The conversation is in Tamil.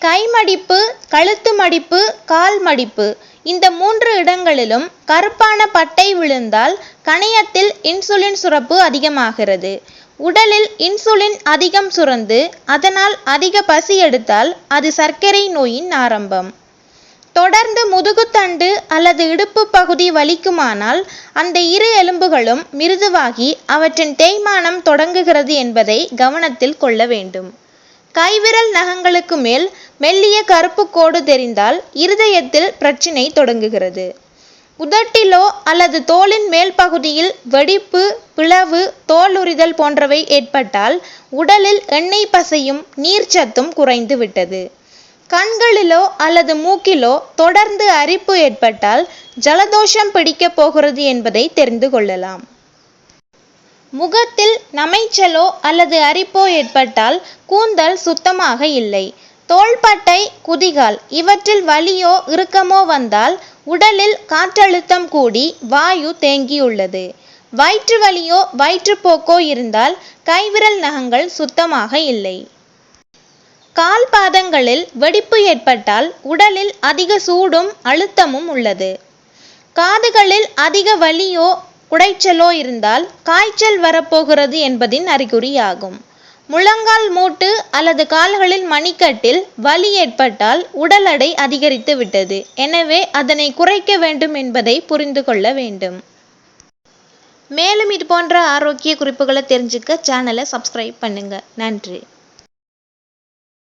கைமடிப்பு, கழுத்து மடிப்பு, கால் மடிப்பு இந்த 3 இடங்களிலும் கருப்பான பட்டை விழுந்தால் கணையத்தில் இன்சுலின் சுரப்பு அதிகமாகிறது. உடலில் இன்சுலின் அதிகம் சுரந்து அதனால் அதிக பசி எடுத்தால் அது சர்க்கரை நோயின் ஆரம்பம். தொடர்ந்து முதுகுத்தண்டு அல்லது இடுப்பு பகுதி வலிக்குமானால் அந்த 2 எலும்புகளும் மிருதுவாகி அவற்றின் தேய்மானம் தொடங்குகிறது என்பதை கவனத்தில் கொள்ள வேண்டும். கைவிரல் நகங்களுக்கு மேல் மெல்லிய கருப்பு கோடு தெரிந்தால் இருதயத்தில் பிரச்சினை தொடங்குகிறது. உதட்டிலோ அல்லது தோலின் மேல் பகுதியில் வெடிப்பு, பிளவு, தோல் உரிதல் போன்றவை ஏற்பட்டால் உடலில் எண்ணெய் பசையும் நீர்ச்சத்தும் குறைந்து விட்டது. கண்களிலோ அல்லது மூக்கிலோ தொடர்ந்து அரிப்பு ஏற்பட்டால் ஜலதோஷம் பிடிக்கப் போகிறது என்பதை தெரிந்து கொள்ளலாம். முகத்தில் நமைச்சலோ அல்லது அரிப்போ ஏற்பட்டால் கூந்தல் சுத்தமாக இல்லை. தோள்பட்டை, குதிகால் இவற்றில் வலியோ இறுக்கமோ வந்தால் உடலில் காற்றழுத்தம் கூடி வாயு தேங்கியுள்ளது. வயிற்று வலியோ வயிற்றுப்போக்கோ இருந்தால் கைவிரல் நகங்கள் சுத்தமாக இல்லை. கால் பாதங்களில் வெடிப்பு ஏற்பட்டால் உடலில் அதிக சூடும் அழுத்தமும் உள்ளது. காதுகளில் அதிக வலியோ குடைச்சலோ இருந்தால் காய்ச்சல் வரப்போகிறது என்பதின் அறிகுறியாகும். முழங்கால் மூட்டு அல்லது கால்களில் மணிக்கட்டில் வலி ஏற்பட்டால் உடல் எடை அதிகரித்து விட்டது. எனவே அதனை குறைக்க வேண்டும் என்பதை புரிந்து கொள்ள வேண்டும். மேலும் இது போன்ற ஆரோக்கிய குறிப்புகளை தெரிஞ்சுக்க சேனலை சப்ஸ்கிரைப் பண்ணுங்க. நன்றி.